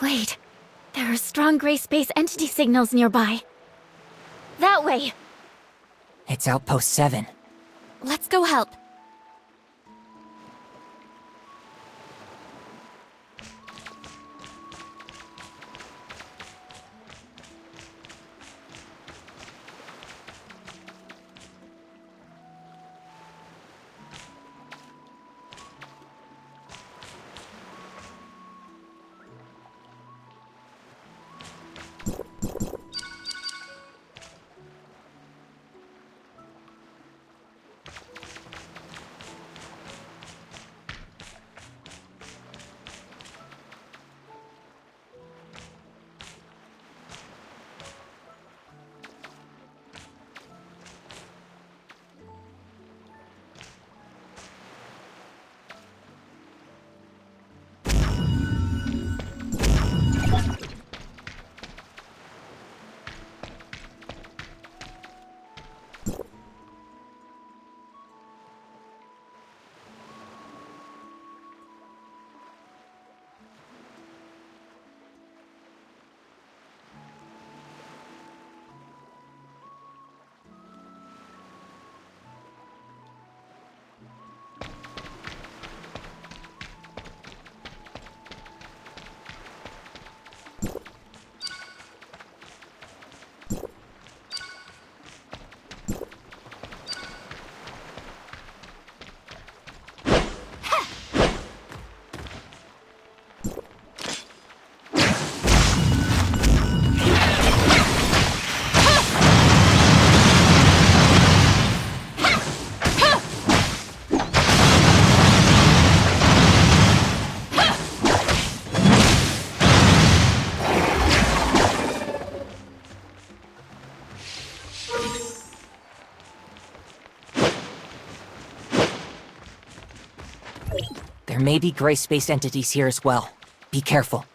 Wait, there are strong gray space entity signals nearby. That way! It's Outpost 7. Let's go help. There may be gray space entities here as well. Be careful.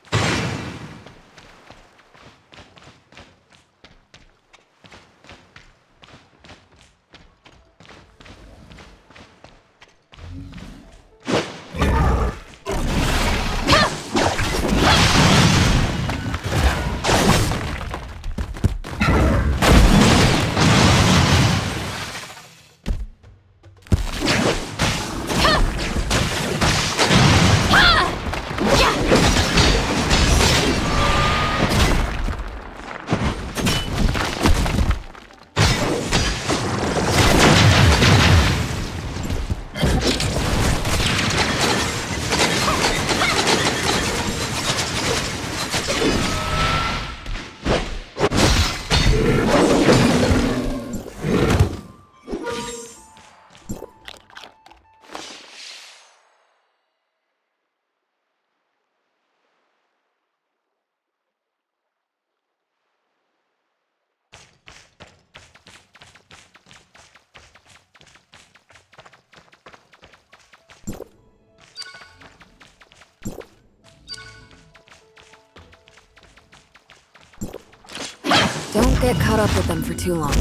Don't get caught up with them for too long.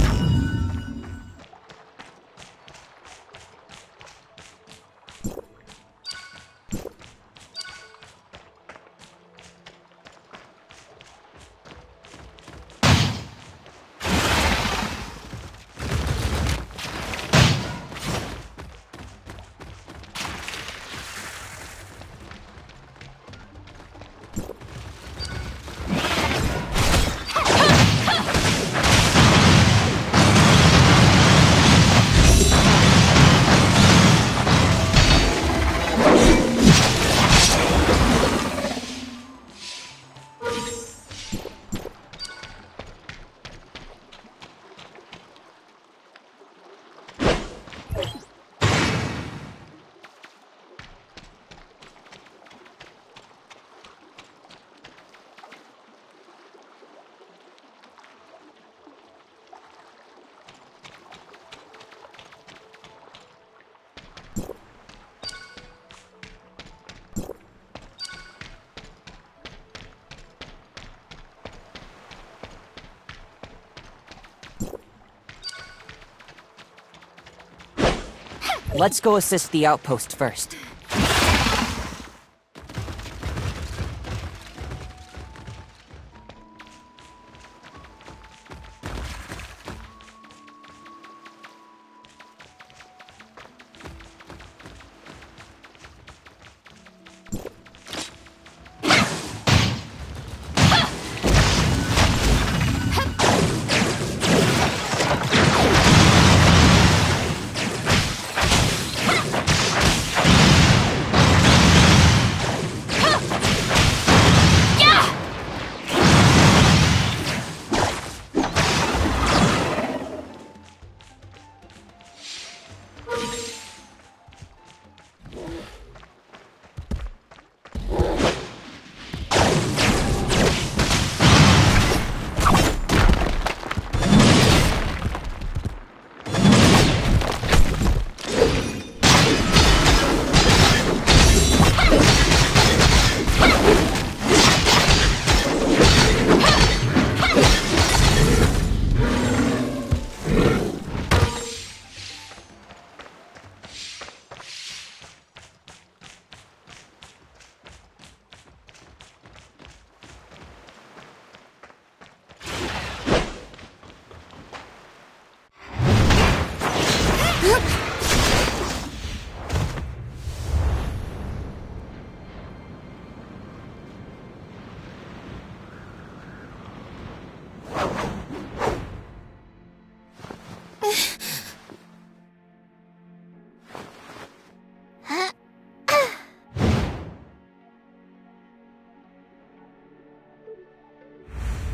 Let's go assist the outpost first.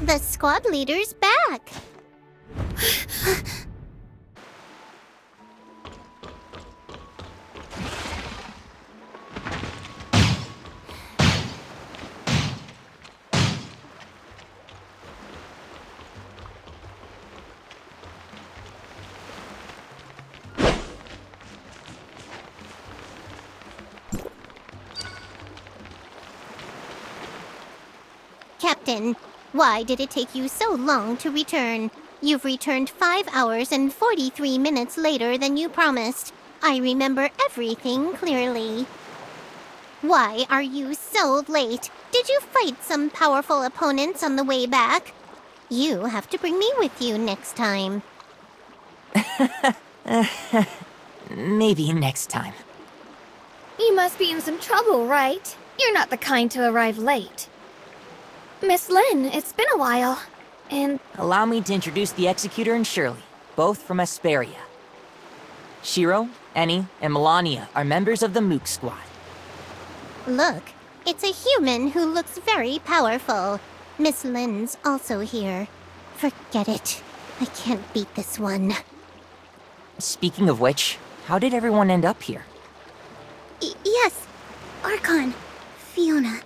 The squad leader's back. Captain, why did it take you so long to return? You've returned 5 hours and 43 minutes later than you promised. I remember everything clearly. Why are you so late? Did you fight some powerful opponents on the way back? You have to bring me with you next time. Maybe next time. You must be in some trouble, right? You're not the kind to arrive late. Miss Lynn, it's been a while. And Allow me to introduce the Executor and Shirley, both from Asperia. Shiro, Eni, and Melania are members of the Mook Squad. Look, it's a human who looks very powerful. Miss Lynn's also here. Forget it. I can't beat this one. Speaking of which, how did everyone end up here? Yes, Archon, Fiona.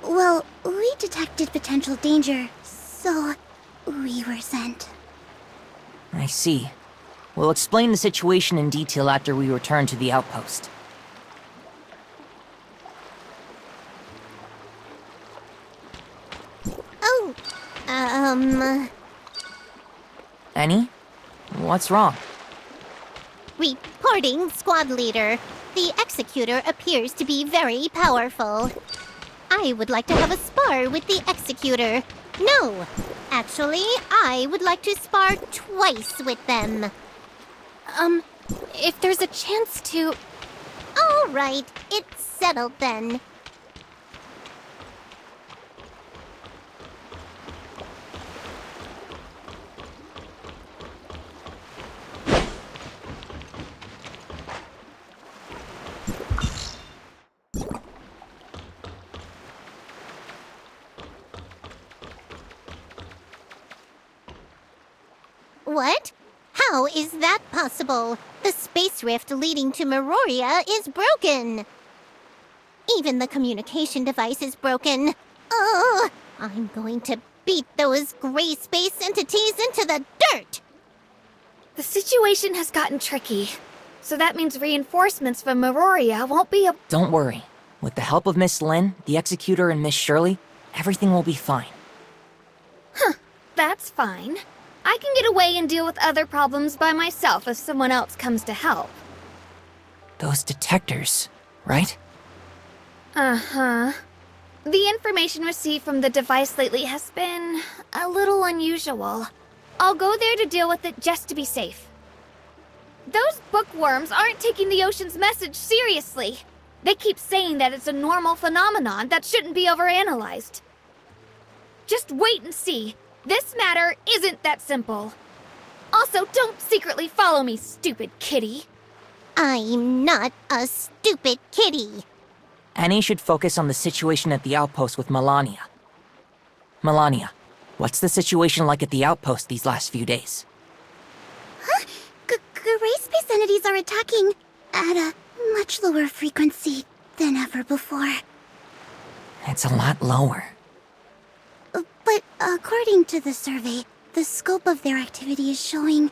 Well, we detected potential danger, so we were sent. I see. We'll explain the situation in detail after we return to the outpost. Oh, Annie? What's wrong? Reporting, squad leader. The executor appears to be very powerful. I would like to have a spar with the executor. No, actually, I would like to spar twice with them. If there's a chance to... All right, it's settled then. What? How is that possible? The space rift leading to Meroria is broken. Even the communication device is broken. Ugh! I'm going to beat those gray space entities into the dirt! The situation has gotten tricky. So that means reinforcements from Meroria won't be a... Don't worry. With the help of Miss Lin, the Executor, and Miss Shirley, everything will be fine. That's fine. I can get away and deal with other problems by myself if someone else comes to help. Those detectors, right? Uh-huh. The information received from the device lately has been a little unusual. I'll go there to deal with it just to be safe. Those bookworms aren't taking the ocean's message seriously. They keep saying that it's a normal phenomenon that shouldn't be overanalyzed. Just wait and see. This matter isn't that simple. Also, don't secretly follow me, stupid kitty. I'm not a stupid kitty. Annie should focus on the situation at the outpost with Melania. Melania, what's the situation like at the outpost these last few days? Gray space entities are attacking at a much lower frequency than ever before. It's a lot lower. But according to the survey, the scope of their activity is showing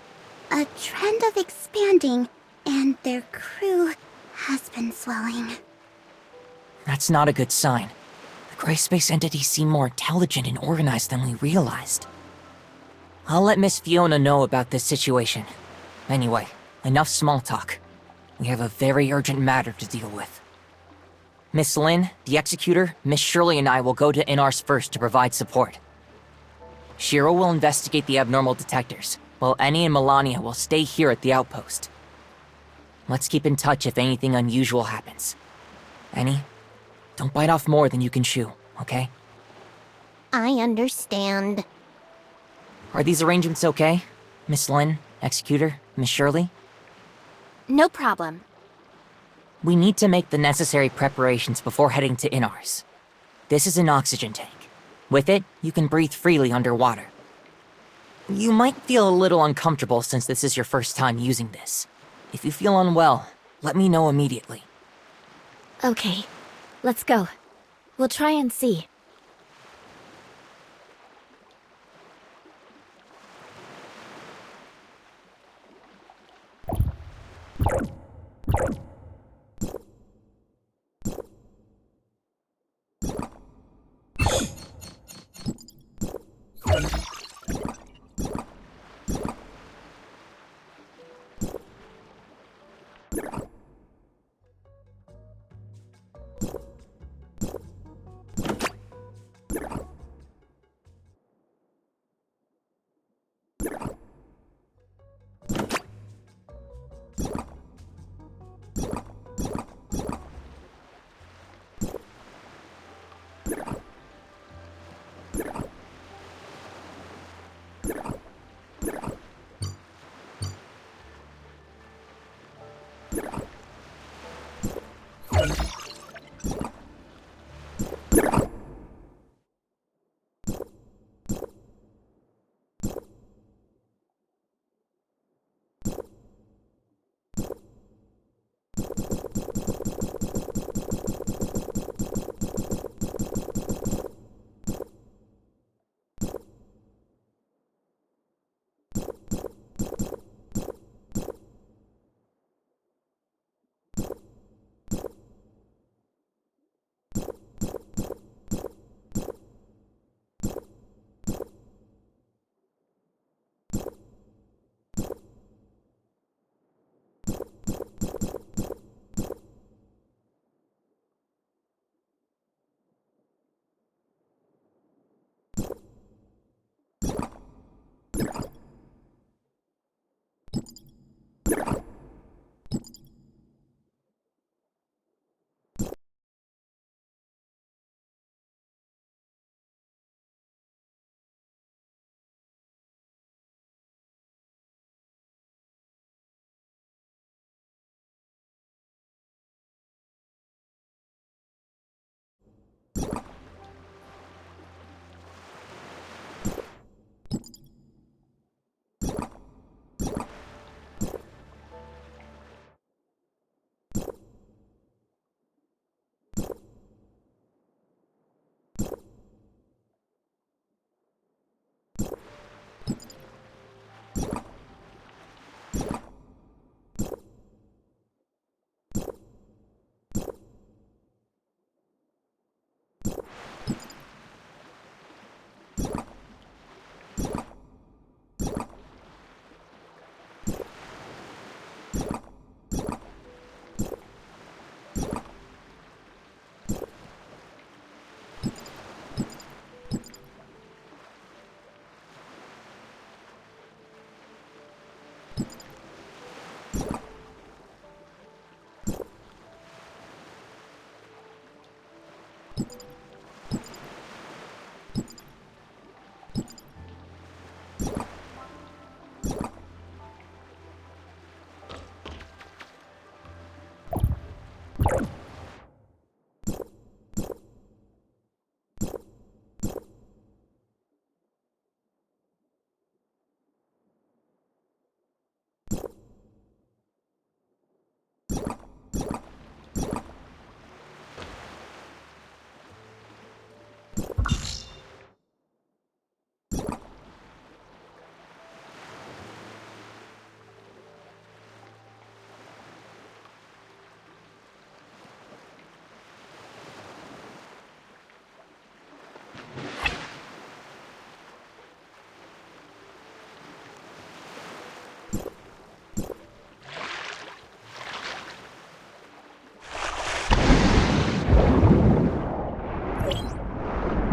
a trend of expanding, and their crew has been swelling. That's not a good sign. The gray space entities seem more intelligent and organized than we realized. I'll let Miss Fiona know about this situation. Anyway, enough small talk. We have a very urgent matter to deal with. Miss Lin, the Executor, Miss Shirley, and I will go to Innars first to provide support. Shiro will investigate the abnormal detectors, while Annie and Melania will stay here at the outpost. Let's keep in touch if anything unusual happens. Annie, don't bite off more than you can chew, okay? I understand. Are these arrangements okay? Miss Lin, Executor, Miss Shirley? No problem. We need to make the necessary preparations before heading to Innars. This is an oxygen tank. With it, you can breathe freely underwater. You might feel a little uncomfortable since this is your first time using this. If you feel unwell, let me know immediately. Okay, let's go. We'll try and see.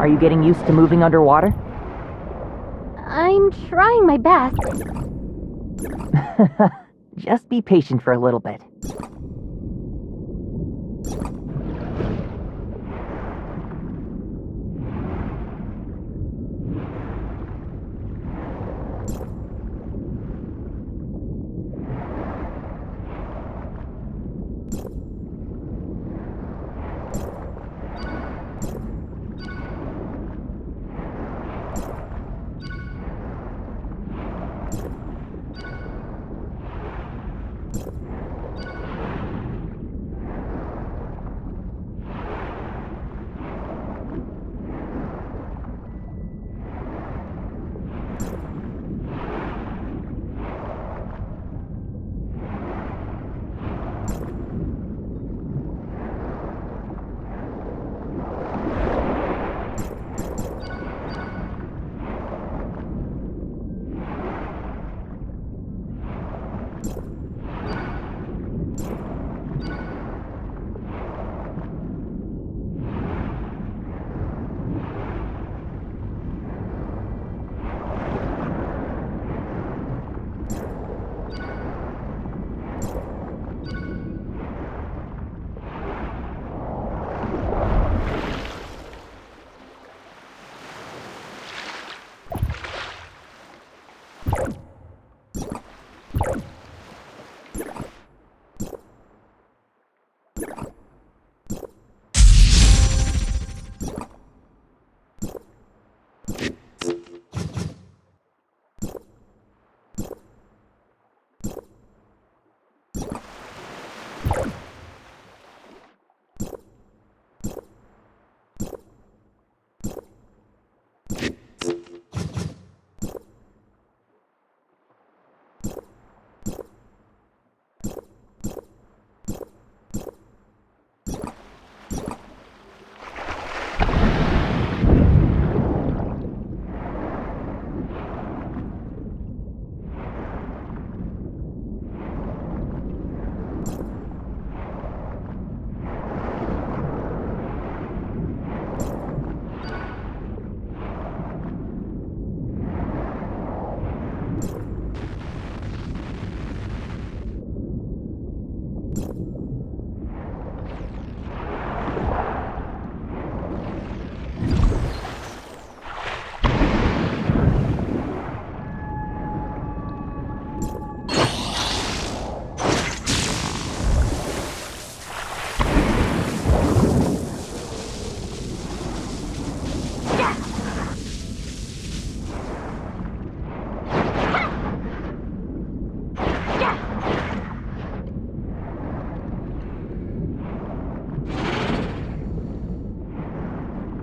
Are you getting used to moving underwater? I'm trying my best. Just be patient for a little bit.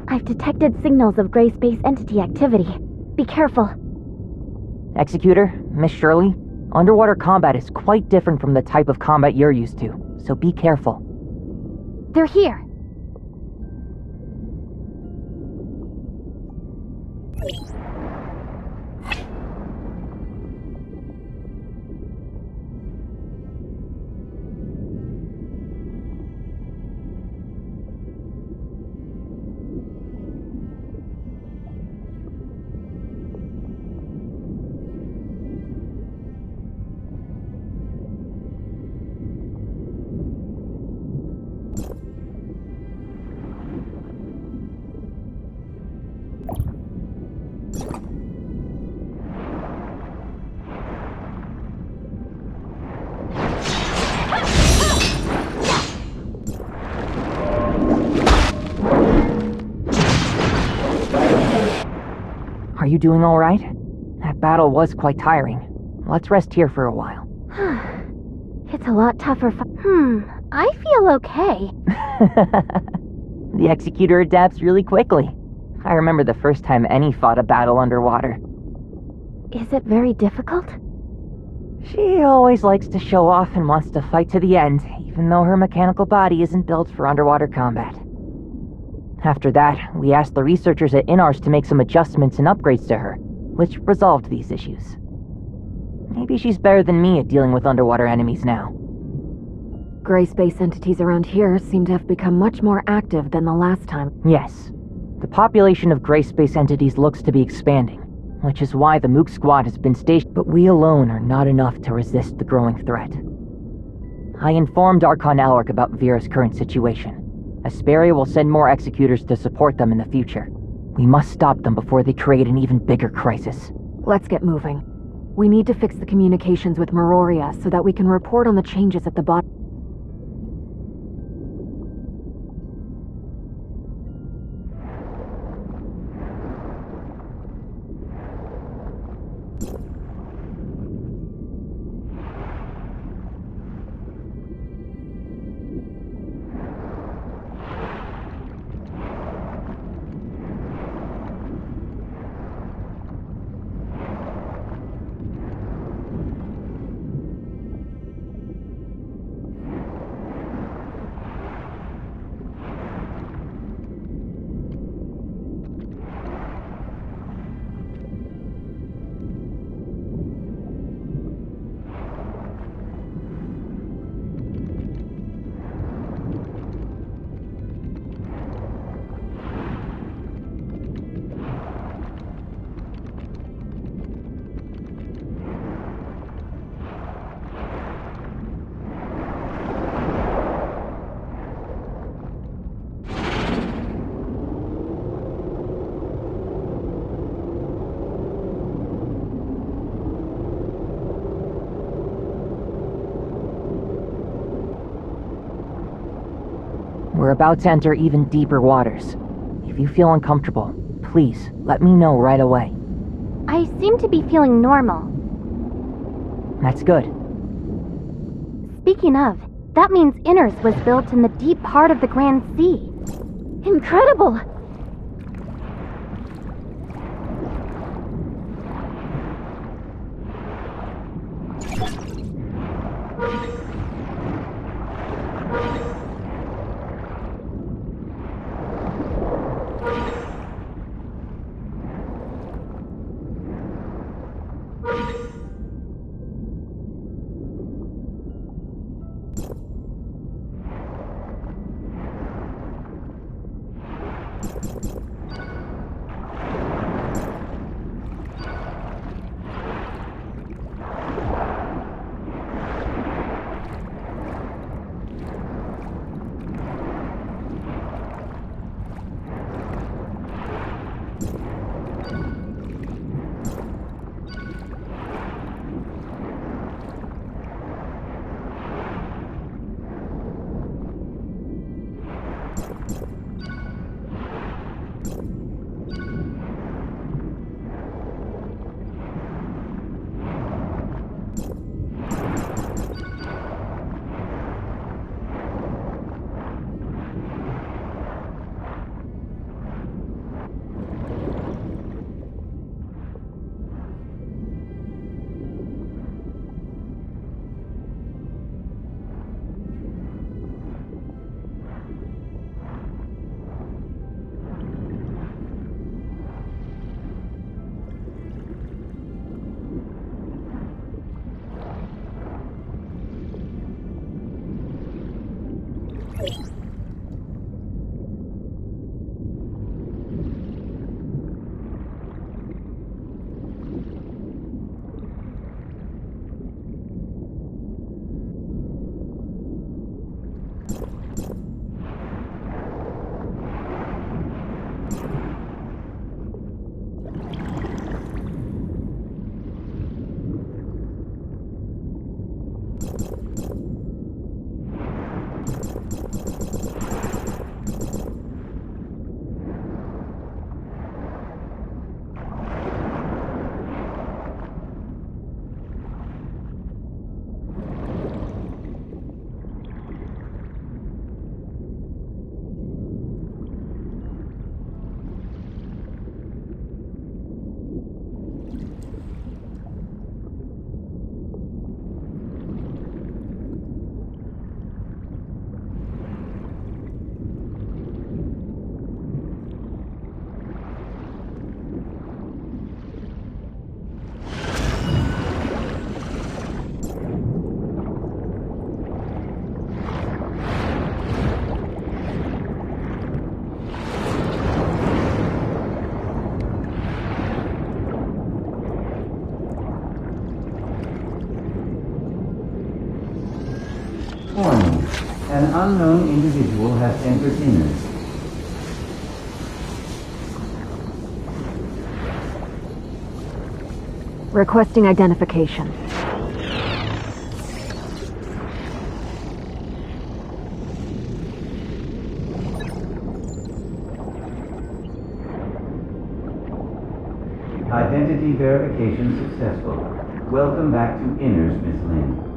I've detected signals of gray space entity activity. Be careful. Executor, Miss Shirley, underwater combat is quite different from the type of combat you're used to, so be careful. They're here. Are you doing all right? That battle was quite tiring. Let's rest here for a while. It's a lot tougher. I feel okay. The Executor adapts really quickly. I remember the first time any fought a battle underwater. Is it very difficult? She always likes to show off and wants to fight to the end, even though her mechanical body isn't built for underwater combat. After that, we asked the researchers at Innars to make some adjustments and upgrades to her, which resolved these issues. Maybe she's better than me at dealing with underwater enemies now. Gray space entities around here seem to have become much more active than the last time. Yes. The population of gray space entities looks to be expanding, which is why the Mook Squad has been stationed, but we alone are not enough to resist the growing threat. I informed Archon Alric about Vera's current situation. Asperia will send more executors to support them in the future. We must stop them before they create an even bigger crisis. Let's get moving. We need to fix the communications with Meroria so that we can report on the changes at the bottom. We're about to enter even deeper waters. If you feel uncomfortable, please let me know right away. I seem to be feeling normal. That's good. Speaking of, that means Innars was built in the deep part of the Grand Sea. Incredible! Warning. An unknown individual has entered innars. Requesting identification. Identity verification successful. Welcome back to innars, Miss Lin.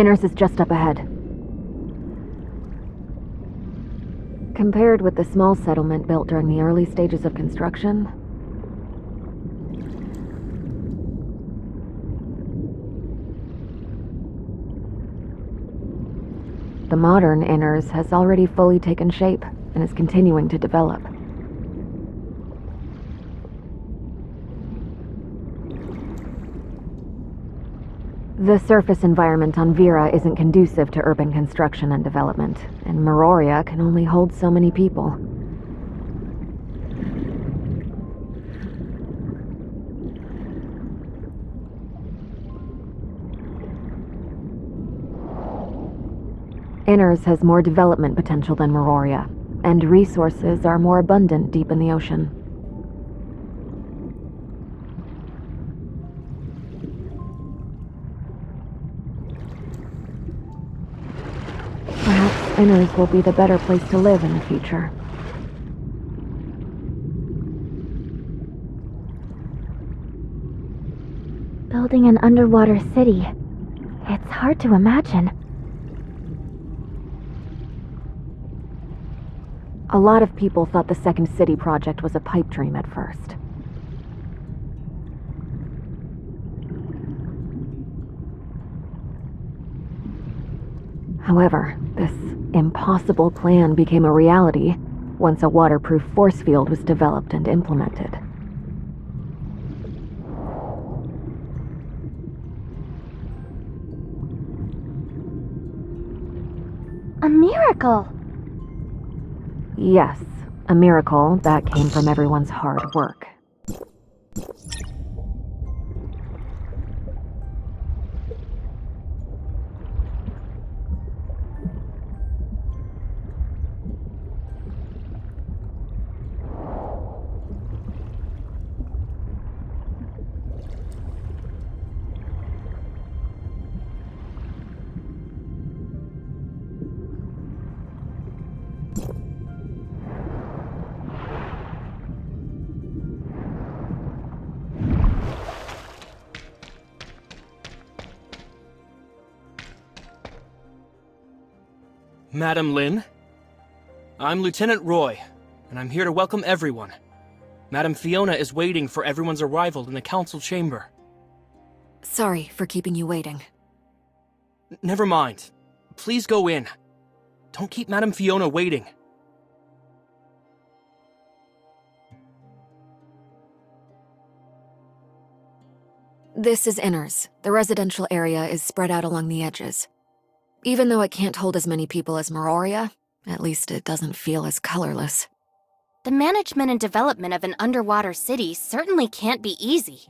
Innars is just up ahead. Compared with the small settlement built during the early stages of construction, the modern Innars has already fully taken shape and is continuing to develop. The surface environment on Vera isn't conducive to urban construction and development, and Meroria can only hold so many people. Innars has more development potential than Meroria, and resources are more abundant deep in the ocean. Perhaps Innars will be the better place to live in the future. Building an underwater city. It's hard to imagine. A lot of people thought the Second City project was a pipe dream at first. However, this impossible plan became a reality once a waterproof force field was developed and implemented. A miracle! Yes, a miracle that came from everyone's hard work. Madam Lin? I'm Lieutenant Roy, and I'm here to welcome everyone. Madam Fiona is waiting for everyone's arrival in the council chamber. Sorry for keeping you waiting. Never mind. Please go in. Don't keep Madam Fiona waiting. This is Innars. The residential area is spread out along the edges. Even though it can't hold as many people as Meroria, at least it doesn't feel as colorless. The management and development of an underwater city certainly can't be easy.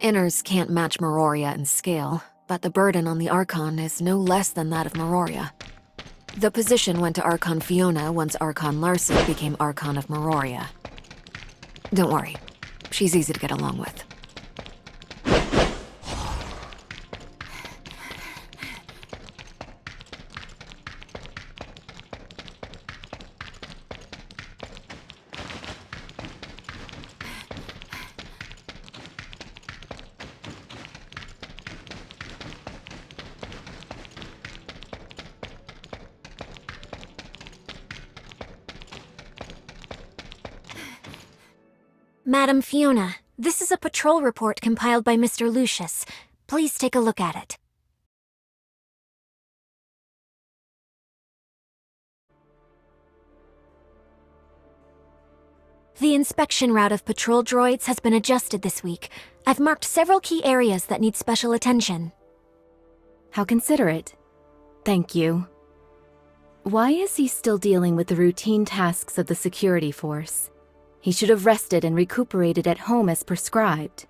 Innars can't match Meroria in scale, but the burden on the Archon is no less than that of Meroria. The position went to Archon Fiona once Archon Larson became Archon of Meroria. Don't worry, she's easy to get along with. Madam Fiona, this is a patrol report compiled by Mr. Lucius. Please take a look at it. The inspection route of patrol droids has been adjusted this week. I've marked several key areas that need special attention. How considerate. Thank you. Why is he still dealing with the routine tasks of the security force? He should have rested and recuperated at home as prescribed.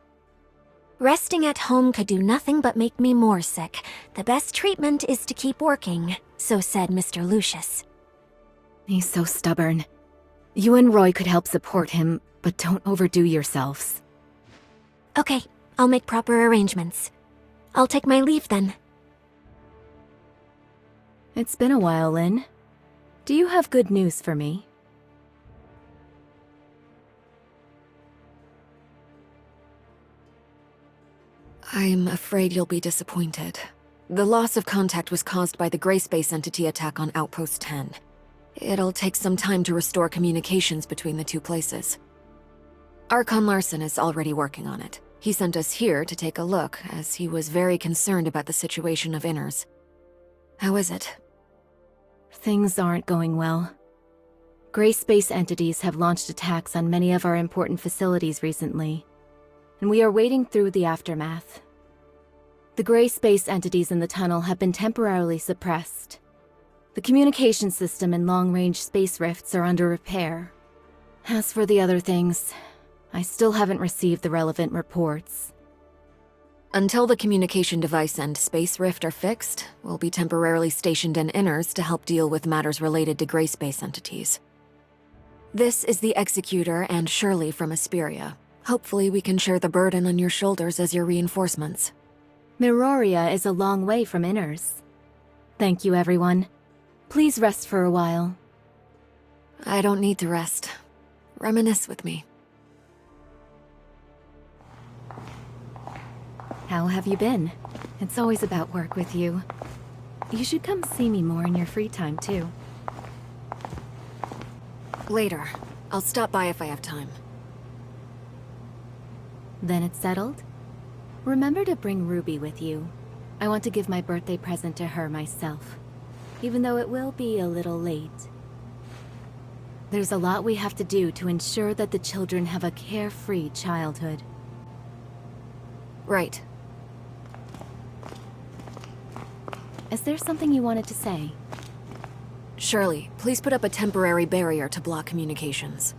Resting at home could do nothing but make me more sick. The best treatment is to keep working, so said Mr. Lucius. He's so stubborn. You and Roy could help support him, but don't overdo yourselves. Okay, I'll make proper arrangements. I'll take my leave then. It's been a while, Lynn. Do you have good news for me? I'm afraid you'll be disappointed. The loss of contact was caused by the Gray Space Entity attack on Outpost 10. It'll take some time to restore communications between the two places. Archon Larson is already working on it. He sent us here to take a look, as he was very concerned about the situation of Innars. How is it? Things aren't going well. Gray Space entities have launched attacks on many of our important facilities recently, and we are wading through the aftermath. The Gray Space entities in the tunnel have been temporarily suppressed. The communication system and long-range space rifts are under repair. As for the other things, I still haven't received the relevant reports. Until the communication device and space rift are fixed, we'll be temporarily stationed in Innars to help deal with matters related to Gray Space entities. This is the Executor and Shirley from Asperia. Hopefully we can share the burden on your shoulders as your reinforcements. Miroria is a long way from Innars. Thank you, everyone. Please rest for a while. I don't need to rest. Reminisce with me. How have you been? It's always about work with you. You should come see me more in your free time, too. Later. I'll stop by if I have time. Then it's settled? Remember to bring Ruby with you. I want to give my birthday present to her myself, even though it will be a little late. There's a lot we have to do to ensure that the children have a carefree childhood. Right. Is there something you wanted to say? Shirley, please put up a temporary barrier to block communications.